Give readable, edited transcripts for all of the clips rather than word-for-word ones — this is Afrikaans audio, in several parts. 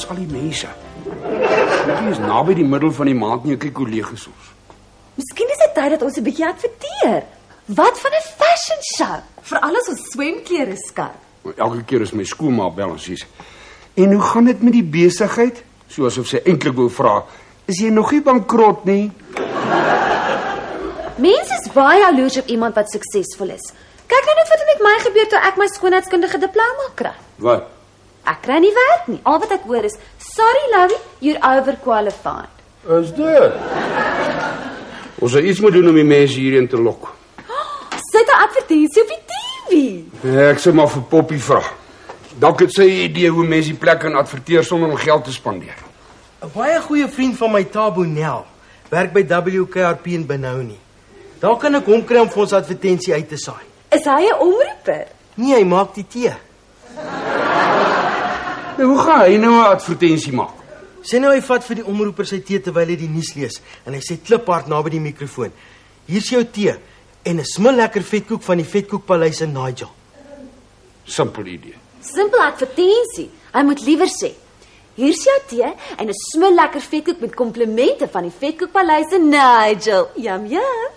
Waar's al die mense? Dit is naby die middel van die maand nie, kyk hoe leeg is ons. Miskien is dit tyd dat ons 'n bietjie adverteer. Wat van 'n fashion show? Veral as ons swemklere skat. Elke keer is my skoolma bel en sê, en hoe gaan dit met die besigheid? Soos of sy eintlik wou vra, is jy nog nie bankrot nie? Mense is baie jaloers op iemand wat suksesvol is. Kyk nou net wat met my gebeur toe ek my skoonheidskundige diploma kry. Wat? Ek kry nie werk nie. Al wat ek hoor is, sorry Louie, you're overqualified. Is dit? Ons sal iets moet doen om die mense hierheen te lok. Sit 'n advertensie op die TV. Ek sê maar vir Poppy vra. Dalk het sy 'n idee hoe mense die plek kan adverteer sonder om geld te spandeer. 'n Baie goeie vriend van my, Tabo Nel, werk by WKRP in Benoni. Daar kan ek hom kry om vir ons advertensie uit te saai. Is hy 'n omroeper? Nee, hy maak die tee. Nou, hoe gaan hy nou 'n advertensie maak? Sê nou hy vat vir die omroeper sy tee terwyl hy die nuus lees en hy sê kliphard naby die mikrofoon. Hier's jou tee en 'n smullekker vetkoek van die Vetkoekpaleis in Nigel. Simpel idee. Simpel advertensie. Hy moet liewer sê, hier's jou tee en 'n smullekker vetkoek met komplimente van die Vetkoekpaleis in Nigel. Yum yum.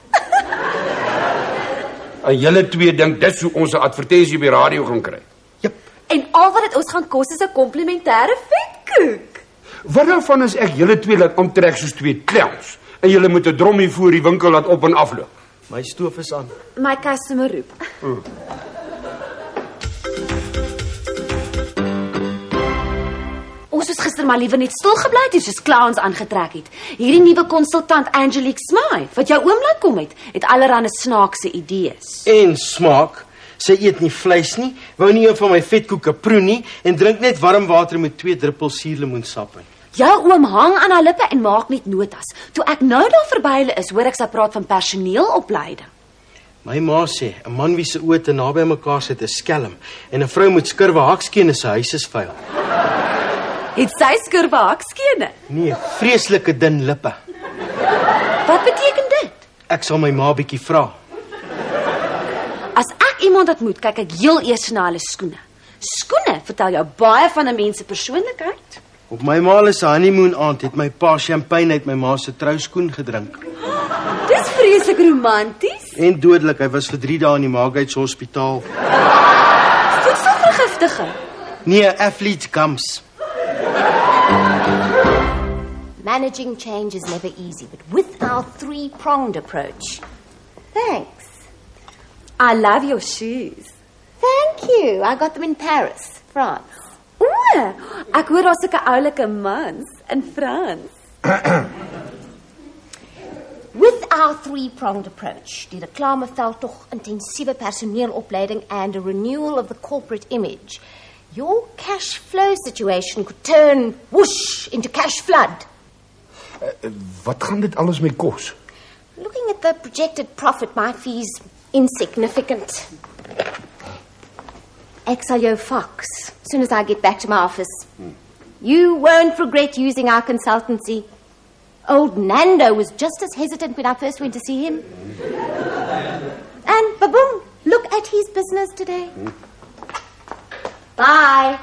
En julle twee dink dis hoe ons 'n advertensie op die radio gaan kry. Jep. En al wat dit ons gaan kos is 'n komplimentêre vetkoek. Wat daarvan is ek julle twee laat aantrek soos twee clowns en julle moet 'n drommie voor die winkel laat op en afloop. My stoof is aan. My customer roep. Ons is gister maar liewer net stil gebly het, soos clowns aangetrek het. Hierdie nuwe konsultant Angelique Smythe, wat jou oom laat kom het allerlei snaakse idees. En smaak. Sy eet nie vleis nie, wou nie een van my vetkoeke proe nie en drink net warm water met 2 druppels suurlemoensap in. Jou oom hang aan haar lippe en maak net notas. Toe ek nou daar verby hulle is, hoor ek sy praat van personeelopleiding. My ma sê, 'n man wie se oë te naby mekaar sit is skelm en 'n vrou met skurwe hakskene in sy huis is vuil. Het sy skurwe hakskene? Nee, vreeslike dun lippe. Wat beteken dit? Ek sal my ma bietjie vra. As ek iemand ontmoet, kyk ek heel eers na hulle skoene. Skoene vertel jou baie van 'n mens se persoonlikheid. Op my ma se honeymoon aand het my pa champagne uit my ma se trouskoen gedrink. Dis vreeslik romanties. En dodelik, hy was vir 3 dae in die Margates Hospitaal. Voedselvergiftiging. Nee, athlete's gums. Managing change is never easy, but with our 3-pronged approach. Thanks. I love your shoes. Thank you. I got them in Paris, France. O, ek hoor daar's sulke oulike mans in Frans. With our 3-pronged approach, die reklameveldtog, intensiewe personeelopleiding and a renewal of the corporate image, your cash flow situation could turn whoosh into cash flood. Wat gaan dit alles my kos? Looking at the projected profit, my fee's insignificant. Ek sal jou fax as soon as I get back to my office. You won't regret using our consultancy. Old Nando was just as hesitant when I first went to see him. And ba-boom, look at his business today. Bye.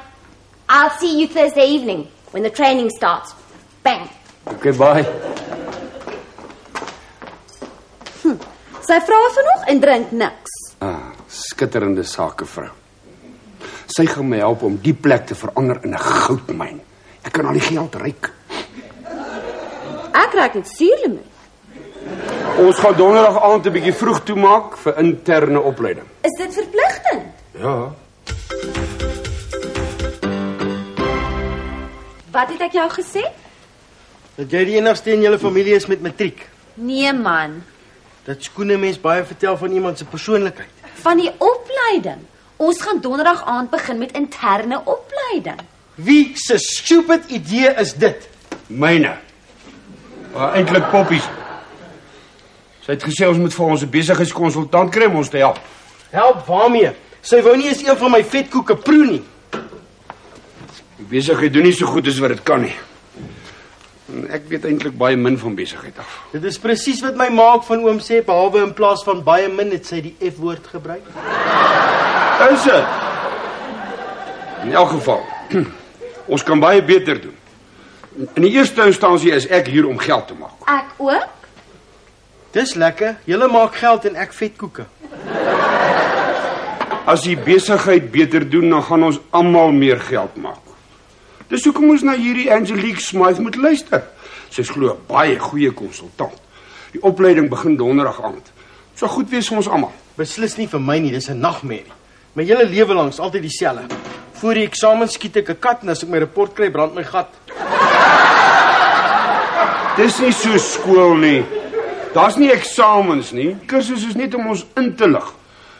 I'll see you Thursday evening when the training starts. Bang. Okay, bye. Sy vra vanoggend en drink niks. Skitterende sakevrou. Sy gaan my help om die plek te verander in 'n goudmyn. Ek kan al die geld ryk. Ek raak net suurlemoen. Ons gaan donderdag aand 'n bietjie vroeg toemaak vir interne opleiding. Is dit verpligtend? Ja. Wat het ek jou gesê? Dat jy die enigste in julle familie is met matriek. Nee man, Dat skoene mens baie vertel van iemand se persoonlikheid. van die opleiding. Ons gaan donderdag aand begin met interne opleiding. Wie se stupid idee is dit? Myne. Eintlik Poppies. Sy het gesê ons moet vir ons 'n besigheidskonsultant kry om ons te help. Help waarmee? Sy wou nie eens een van my vetkoeke proe nie. Die besigheid doen nie so goed as wat dit kan nie. En ek weet eintlik baie min van besigheid af. Dit is presies wat my ma ook van oom sê, behalwe in plaas van baie min het sy die F-woord gebruik. Is dit? In elk geval, Ons kan baie beter doen. In die eerste instansie is ek hier om geld te maak. Ek ook. Dis lekker. Julle maak geld en ek vetkoeke. As die besigheid beter doen, dan gaan ons almal meer geld maak. Dis hoekom ons na hierdie Angelique Smythe moet luister. Sy is glo 'n baie goeie konsultant. Die opleiding begin donderdag aand. Sou goed wees vir ons almal. Beslis nie vir my nie, dis 'n nagmerrie. My hele lewe lank is altyd dieselfde. Voor die eksamen skiet ek 'n kat en as ek my rapport kry, brand my gat. Dis nie so skool nie. Daar's nie eksamens nie. Kursus is net om ons in te lig,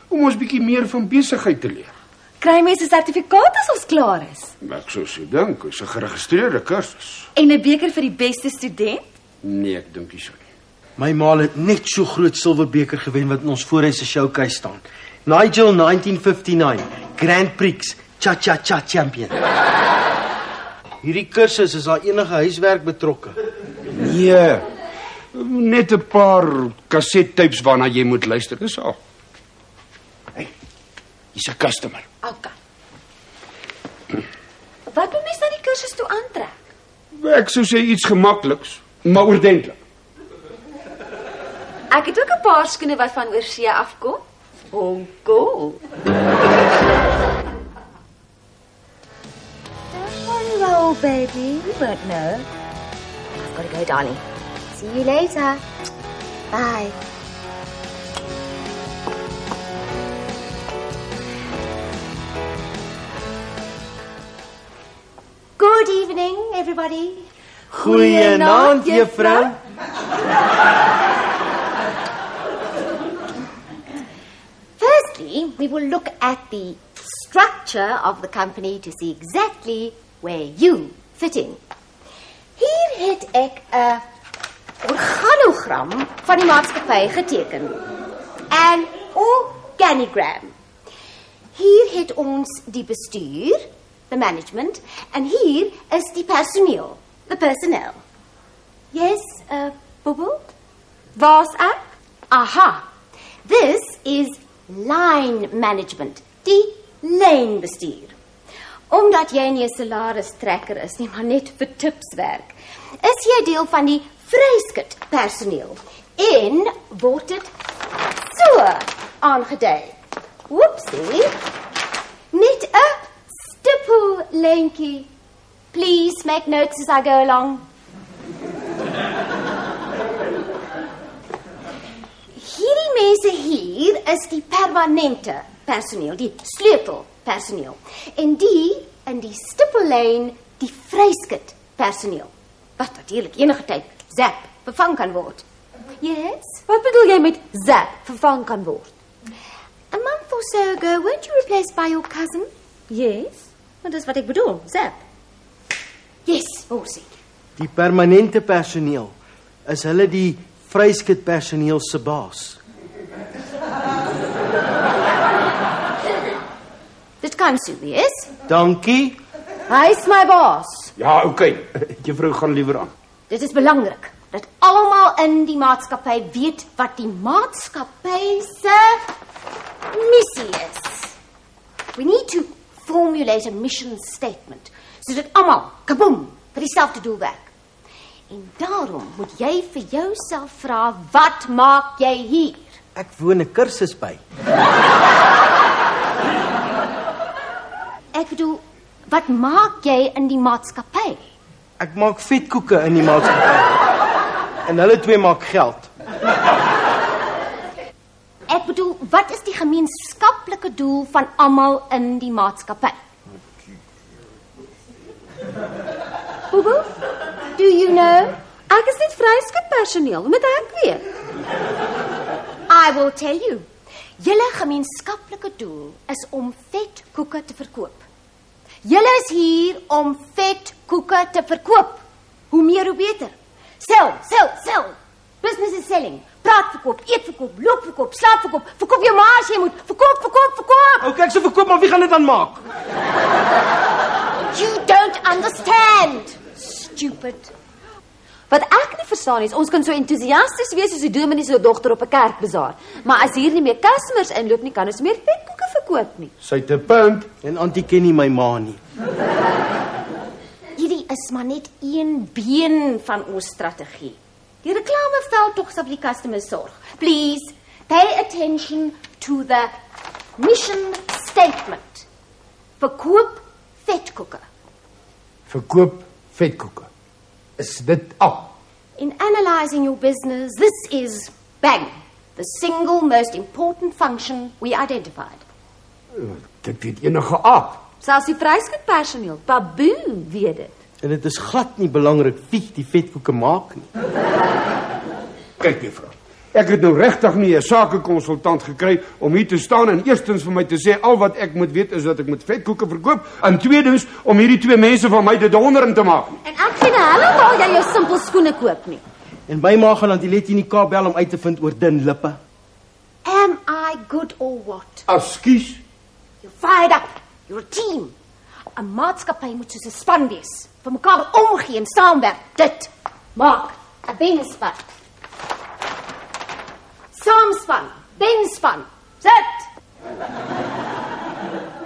om ons bietjie meer van besigheid te leer. Kry mense 'n sertifikaat as ons klaar is? Ek sou so dink, is 'n geregistreerde kursus. En 'n beker vir die beste student? Nee, ek dink nie so nie. My ma het net so groot silwerbeker gewen wat in ons voorhuis se showcase staan. Nigel 1959, Grand Prix, cha-cha-cha champion. Hierdie kursus is daar enige huiswerk betrokke? Nee. Net 'n paar kasettapes waarna jy moet luister, dis al. Hey, hier's 'n customer. Okay. Wat moet mens na die kursus toe aantrek? Ek sou sê iets gemakliks, maar oordentlik. Ek het ook 'n paar skoene wat van oorsee afkom. Oh, cool. Don't worry, Raoul, baby. We won't know. I've got to go, darling. See you later. Bye. Good evening, everybody. Goeienaand, juffrou. Firstly, we will look at the structure of the company to see exactly where you fit in. Hier het ek 'n organogram van die maatskappy geteken. 'n Organigram. Hier het ons die bestuur, the management, en hier is die personeel, the personnel. Yes, Bobo? Waar's ek? Aha. This is line management, die lynbestuur. Omdat jy nie 'n salaristrekker is nie, maar net vir tips werk, is jy deel van die vryskut personeel en word dit so aangedui. Whoopsie. Net 'n stippellyntjie. Please make notes as I go along. Hierdie mense hier is die permanente personeel, die sleutelpersoneel. En die in die stippellyn die vryskut personeel. Wat natuurlik enige tyd zap vervang kan word. Yes? Wat bedoel jy met zap vervang kan word? A month or so ago, weren't you replaced by your cousin? Yes. Wat is wat ek bedoel? Zap. Yes, Bosie. Die permanente personeel, is hulle die vryskut personeel se baas? Dit kan so wees. Dankie. Hy's my baas. Ja, okay. Juffrou gaan liewer aan. Dit is belangrik dat almal in die maatskappy weet wat die maatskappy se missie is. We need to formulate a mission statement sodat almal, kaboom, vir dieselfde doel werk. En daarom moet jy vir jouself vra, wat maak jy hier? Ek woon 'n kursus by. Ek bedoel, wat maak jy in die maatskappy? Ek maak vetkoeke in die maatskappy. En hulle twee maak geld. Ek bedoel, wat is die gemeenskaplike doel van almal in die maatskappy? Bobo, do you know? Ek is net vryskut personeel, moet ek weet. I will tell you. Julle gemeenskaplike doel is om vetkoeke te verkoop. Julle is hier om vetkoeke te verkoop. Hoe meer, hoe beter. Sell, sell, sell. Business is selling. Praat verkoop, eet verkoop, loop verkoop, slaap verkoop. Verkoop jou maar as jy moet. Verkoop, verkoop, verkoop. Okay, ek sou verkoop, maar wie gaan dit dan maak? You don't understand. Stupid. Wat ek nie verstaan is, ons kan so entoesiasties wees soos die dominee se dogter op 'n kerkbazaar, maar as hier nie meer customers inloop nie, kan ons meer vetkoeke verkoop nie. Sy het 'n punt. En Auntie ken nie my ma nie. is maar net een been van ons strategie. Die reklameveldtog sal vir die customers sorg. Please, pay attention to the mission statement. Verkoop vetkoeke. Verkoop vetkoeke. Is dit al? In analyzing your business, this is, bang, the single most important function we identified. Dit weet enige aap. Selfs die vryskutpersoneel, baboon, weet dit. En dit is glad nie belangrik wie die vetkoeke maak nie. Kyk juffrou, ek het nou regtig nie 'n sakekonsultant gekry om hier te staan en eerstens vir my te sê al wat ek moet weet is dat ek met vetkoeke verkoop en tweedens om hierdie twee mense van my dit dondering te maak. En ek sien hulle waar jy jou simpel skoene koop nie. En my ma gaan aan die Letty in die Kaap bel om uit te vind oor dun lippe. Am I good or what? Ekskuus. You're fired up. You're a team. 'n Maatskappy moet soos 'n span wees. Vir mekaar omgee en saamwerk. Dit maak 'n benspan. Saamspan, benspan. Sit.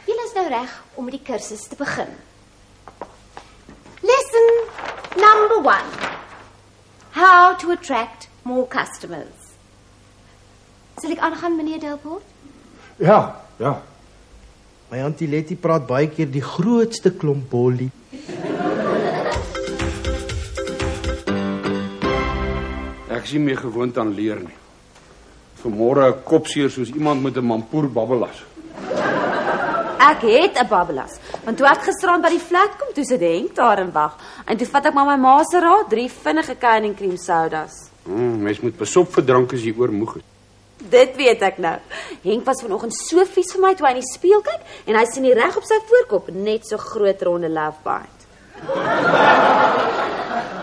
Julle is nou reg om met die kursus te begin. Lesson number 1. How to attract more customers. Sal ek aangaan, meneer Delport? Ja. My auntie Letty praat baie keer die grootste klomp bolie. Ek sien meer gewoond aan leer nie. Vanmôre 'n kopseer soos iemand met 'n mampoer babbelas. Ek het 'n babbelas, want toe ek gisterand by die flat kom, toe sit Henk daar en wag. En toe vat ek maar my ma se raad, 3 vinnige canning cream sodas. Mens moet besop vir drank as jy oormoeg is. Dit weet ek nou. Henk was vanoggend so vies vir my toe hy in die spieël kyk en hy sien nie reg op sy voorkop net so groot ronde love bite.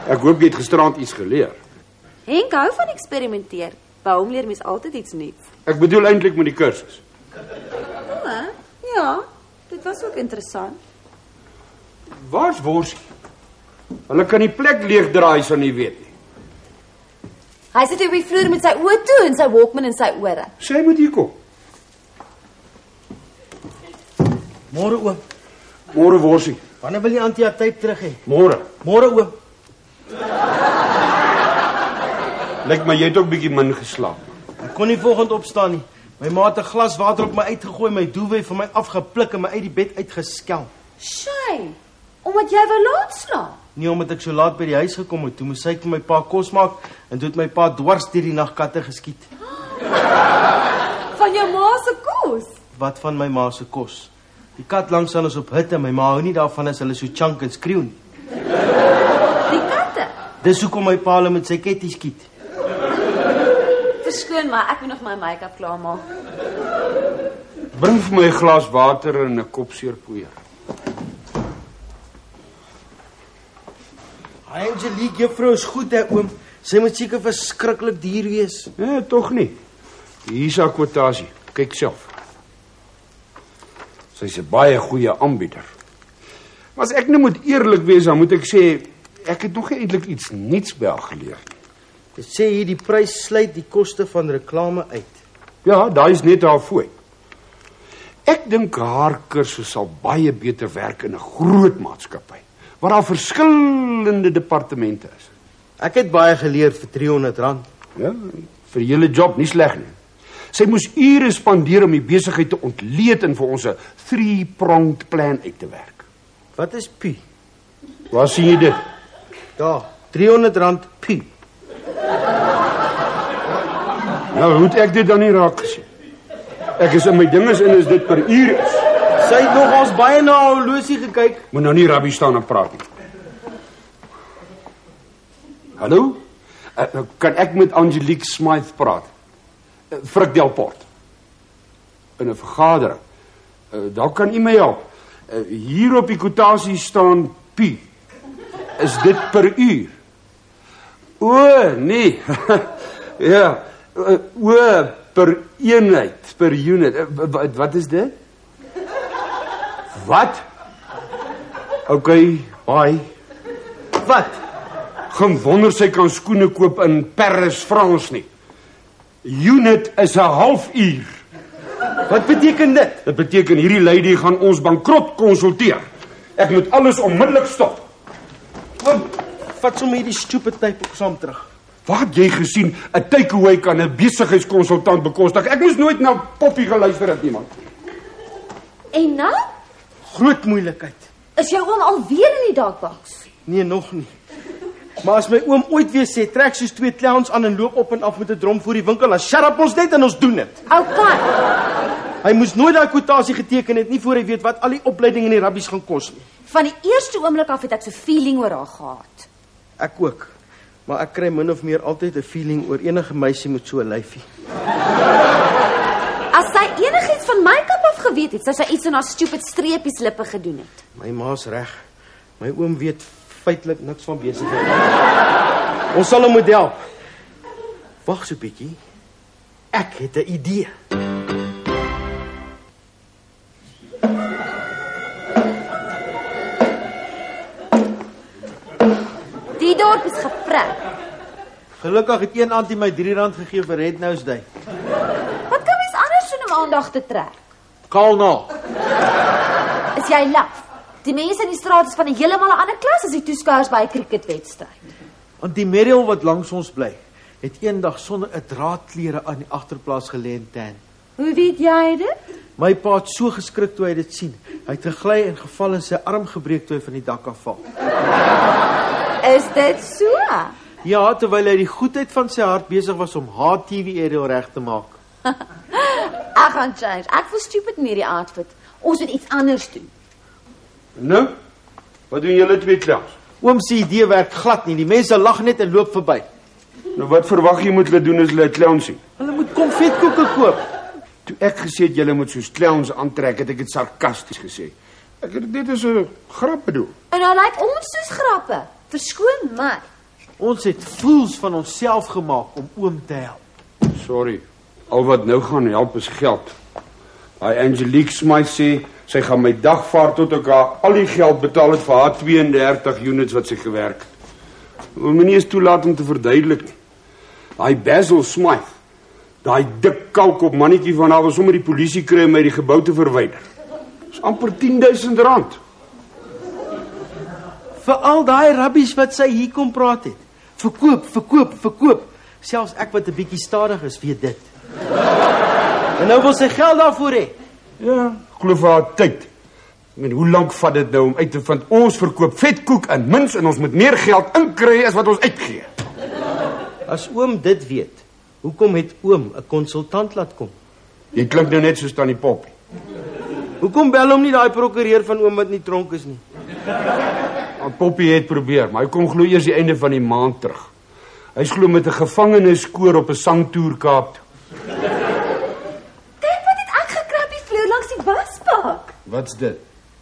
Ek hoop jy het gisterand iets geleer. Henk hou van eksperimenteer. By hom leer mens altyd iets nuuts. Ek bedoel eintlik met die kursus. Ja, dit was ook interessant. Waar's Worsie? Hulle kan die plek leegdraai so nie weet nie. Hy sit op die vloer met sy oë toe en sy Walkman in sy ore. Sy moet hier kom. Môre oom. Môre Worsie. Wanneer wil jy auntie haar tyd terug hê? Môre. Môre oom. Lyk my jy het ook bietjie min geslaap. Ek kon nie vanoggend opstaan nie. My ma het 'n glas water op my uitgegooi, my duvet vir my afgepluk en my uit die bed uitgeskel. Shame, omdat jy wou laat slaap. Nie omdat ek so laat by die huis gekom het, toe moes sy vir my pa kos maak en toe het my pa dwars deur die nag katte geskiet. Van jou ma se kos. Wat van my ma se kos? Die kat langs aan is op hitte en my ma hou nie daarvan as hulle so chunk en skreeu nie. Die katte. Dis hoekom my pa hulle met sy ketty skiet. Verskoon maar, ek moet nog my make-up klaarmaak. Bring vir my 'n glas water en 'n kop seerpoeier. Angelique, juffrou is goed hè oom. Sy moet seker verskriklik duur wees. Nee, tog nie. Hier's 'n kwotasie. Kyk self. Sy's 'n baie goeie aanbieder. Maar as ek nou moet eerlik wees, dan moet ek sê ek het nog nie eintlik iets nuuts by haar geleer nie. Dit sê hier die prys sluit die koste van reklame uit. Ja, daai is net haar fooi. Ek dink haar kursus sal baie beter werk in 'n groot maatskappy waar daar verskillende departemente is. Ek het baie geleer vir R300. Ja, vir julle job nie sleg nie. Sy moes ure spandeer om die besigheid te ontleed en vir ons 'n 3-pronged plan uit te werk. Wat is pi? Waar sien jy dit? Daar, R300 pi. Nou, hoe het ek dit dan nie raak gesien? Ek is in my dinges en is dit per uur is. Sy het nog ons baie na haar horlosie gekyk. Moet nou nie rabbi staan en praat nie. Hallo? Kan ek met Angelique Smythe praat? Frik Delport. In 'n vergadering. Daar kan u my help. Hier op die kwotasie staan pi. Is dit per uur? O, nee. Ja. O, per eenheid, per unit. Wat is dit? Wat? Okay, bye. Wat? Geen wonder sy kan skoene koop in Paris, Frans nie. Unit is 'n halfuur. Wat beteken dit? Dit beteken hierdie lady gaan ons bankrot konsulteer. Ek moet alles onmiddellik stop. Oom, vat sommer hierdie stupid tape ook saam terug. Waar het jy gesien 'n takeaway kan 'n besigheidskonsultant bekostig? Ek moes nooit na Poppy geluister het nie, man. En nou? Groot moeilikheid. Is jou oom alweer in die darkbox? Nee, nog nie. Maar as my oom ooit weer sê, trek soos 2 clowns aan en loop op en af met 'n drom voor die winkel, dan shut up ons net en ons doen dit. Okay. Hy moes nooit daai kwotasie geteken het nie voor hy weet wat al die opleiding in die rabbies gaan kos nie. Van die eerste oomblik af het ek so feeling oor haar gehad. Ek ook. Maar ek kry min of meer altyd 'n feeling oor enige meisie met so 'n lyfie. As sy enigiets van my kap af geweet het, sou sy iets aan haar stupid streepies lippe gedoen het. My ma's reg. My oom weet feitelik niks van besigheid. Ons sal hom moet help. Wag so 'n bietjie. Ek het 'n idee. Die dorp is geprek. Gelukkig het een auntie my R3 gegee vir Red Nose Day. Wat kan mens anders doen om aandag te trek? Kaal na. Is jy laf? Die mense in die straat is van 'n heeltemal 'n ander klas as die toeskouers by 'n cricketwedstryd. Auntie Merrill wat langs ons bly, het eendag sonder 'n draadklere aan die agterplaas gelê en tan. Hoe weet jy dit? My pa het so geskrik toe hy dit sien. Hy het gegly en geval en sy arm gebreek toe hy van die dak afval. Is dit so? Ja, terwyl hy die goedheid van sy hart besig was om haar TV aerial reg te maak. Ek gaan change. Ek voel stupid in hierdie outfit. Ons moet iets anders doen. Nou, wat doen julle twee clowns? Oom se idee werk glad nie. Die mense lag net en loop verby. Nou wat verwag jy moet hulle doen as hulle 'n clown sien? Hulle moet konfetkoeke koop. Toe ek gesê het julle moet soos clowns aantrek, het ek dit sarkasties gesê. Ek het dit as 'n grap bedoel. En nou lyk ons soos grappe. Verskoon my. Ons het fools van onsself gemaak om oom te help. Sorry. Al wat nou gaan help is geld. Daai Angelique Smythe sê sy gaan my dagvaard tot ek haar al die geld betaal het vir haar 32 units wat sy gewerk het. Wil my nie eens toelaat om te verduidelik nie. Daai Basil Smythe, daai dik kalk op mannetjie van haar wil sommer die polisie kry om my die gebou te verwyder. Dis amper R10,000. Vir al daai rabbies wat sy hier kom praat het. Verkoop. Selfs ek wat 'n bietjie stadig is, weet dit. En nou wil sy geld daarvoor hê. Ja, glo vir haar tyd. Ek meen, hoe lank vat dit nou om uit te vind ons verkoop vetkoek en mins en ons moet meer geld inkry as wat ons uitgee? As oom dit weet, hoekom het oom 'n konsultant laat kom? Jy klink nou net soos Tannie Poppy. Hoekom bel hom nie daai prokureur van oom wat nie tronk is nie? Poppy het probeer, maar hy kom glo eers die einde van die maand terug. Hy glo met 'n gevangeneskoor op 'n sangtoer Kaap toe. Kyk wat het ek gekry op die vloer langs die wasbak. Wat's dit?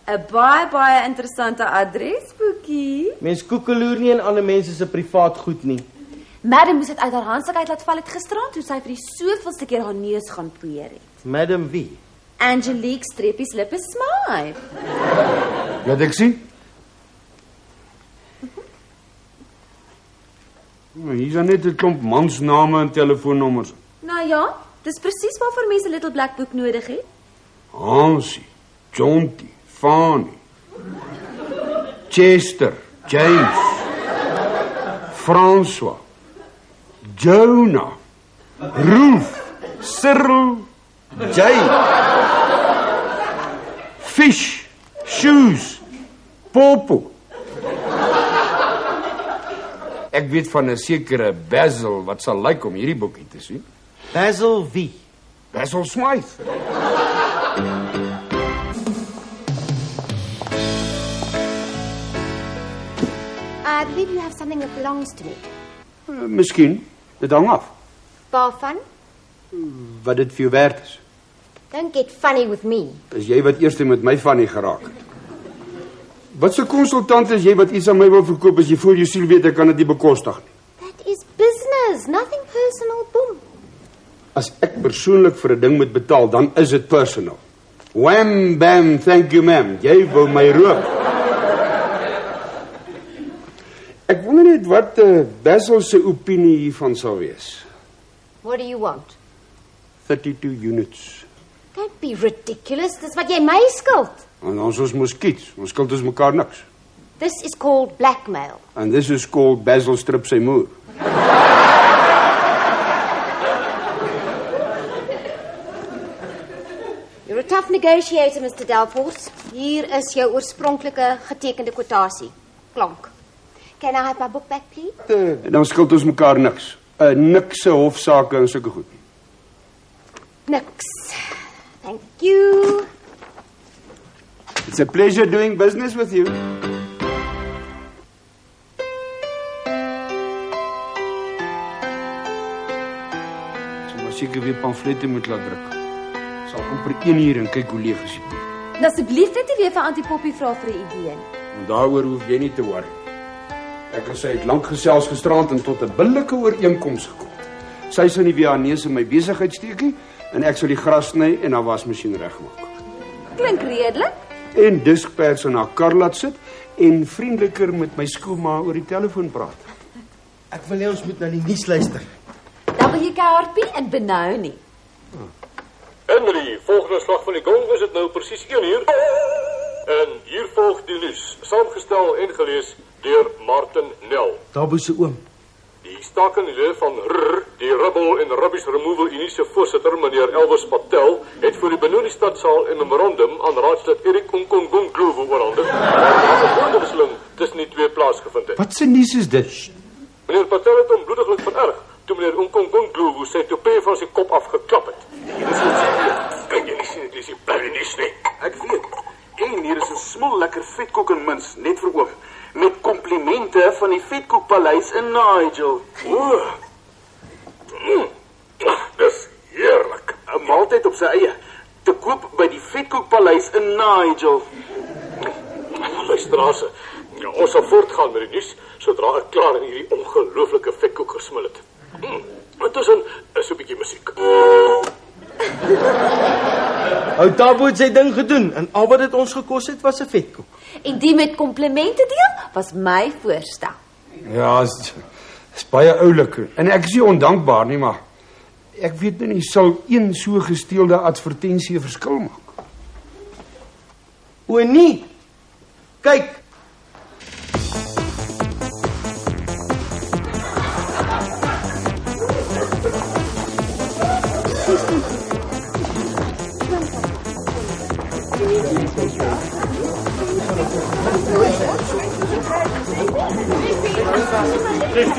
'n baie interessante adresboekie. Mens koekeloer nie in ander mense se privaat goed nie. Madam moes dit uit haar handsak uit laat val het gisterand toe sy vir die soveelste keer haar neus gaan poeier het. Madam wie? Angelique streepies lippe Smythe. Wat ek sien? Hier is net 'n klomp mansname en telefoonnommers. Nou ja, dis presies waarvoor mense 'n little black book nodig het. Hansie, Jonty, Fanny, Chester, James, François, Jonah, Roof, Cyril, Jay, Fish, Shoes, Popo. Ek weet van 'n sekere Basil wat sal lyk om hierdie boekie te sien. Basil wie? Basil Smythe. I believe you have something that belongs to me. Miskien, dit hang af Waarvan? wat dit vir jou werd is. Don't get funny with me. Is jy wat eers met my van nie geraak het? Wat 'n konsultant is jy wat iets aan my wil verkoop as jy voor jou siel weet ek kan dit nie bekostig nie? That is business, nothing personal, boom. As ek persoonlik vir 'n ding moet betaal, dan is dit personal. Wham, bam, thank you ma'am. Jy wou my rook. Ek wonder net wat Basil se opinie hiervan sal wees. What do you want? 32 units. Don't be ridiculous, dis wat jy my skuld. En ons is moskiets, ons skuld ons mekaar niks. This is called blackmail. And this is called Basil strip sy moer. You're a tough negotiator, Mr. Delphos. Hier is jou oorspronklike getekende kwotasie. Klank. Can I have my book back, please? En dan skuld ons mekaar niks. Nikse hofsaake en sulke goed. Niks. Thank you. It's a pleasure doing business with you. So maar seker weer pamflette moet laat druk. Sal amper 1 uur en kyk hoe leeg is die boek. En asseblief net nie weer vir Auntie Poppy vra vir 'n idee nie. En daaroor hoef jy nie te worry. Ek en sy het lank gesels gisterand en tot 'n billike ooreenkoms gekom. Sy sal nie weer haar neus in my besigheid steek nie en ek sal die gras sny en haar wasmasjien regmaak. Klink redelik. En diskpers in haar kar laat sit en vriendeliker met my skoolma oor die telefoon praat. Ek wil hê ons moet na die nuus luister. WKRP en benou nie. Henry, volgende slag van die gong is dit nou presies 1 uur. En hier volg die nuus, saamgestel en gelees deur Martin Nel. Tabo se oom. Die stakenlede van RR, die Rubble en Rubbish Removal Unie se voorsitter, meneer Elvis Patel, het voor die Benoni stadsaal 'n memorandum aan raadslid Eric Nkongonglovo oorhandig, waar 'n woordewisseling tussen die twee plaasgevind het. Wat se nuus is dit? Meneer Patel het hom bloediglik vererg toe meneer Nkongonglovo sy toupee van sy kop afgeklap het. Kan jy nie sien dit is die Berenice nie? Ek weet. En hier is 'n smol lekker vetkoek en mins net vir oom. Met komplimente van die Vetkoekpaleis in Nigel. Dis heerlik. 'n Maaltyd op sy eie. Te koop by die Vetkoekpaleis in Nigel. Luisteraars, ons sal voortgaan met die nuus sodra ek klaar in hierdie ongelooflike vetkoek gesmil het. Intussen is 'n bietjie musiek. Ou Tabo het sy ding gedoen en al wat dit ons gekos het was 'n vetkoek. En die met komplimente deel was my voorstel. Ja, is baie oulik en ek is nie ondankbaar nie, maar ek weet nie sal een so gesteelde advertensie 'n verskil maak. O nee. Kyk. Dis